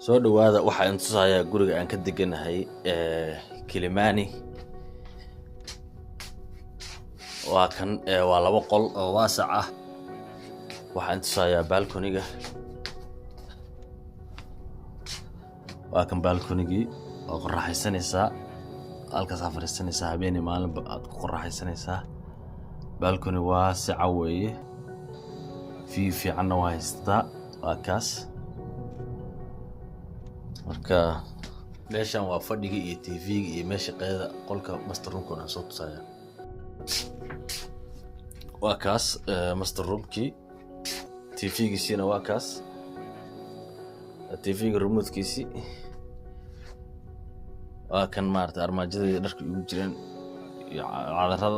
soo dhawaada waxaan tusayaa guriga aan ka deganahay Kilimani waa kan waa laba qol oo waasac ah waxaan tusayaa balcony-ga waa kan balcony-gi oo qorraxaysanaysa halkaas aad fariisanaysaa habeenii maalinba aad ku qorraxaysanaysaa balcony waasac weeye fiicanna waa haystaa waa kaas marka meeshan waa fadhiga iyo TV-ga iyo meesha qeeda qolka master room-ka soo tusaya waa kaas master room-ki TV-giisina waa kaas TV-ga remote-kiisi waa kan maartay armaajada dharka ugu jireen iyo cadarada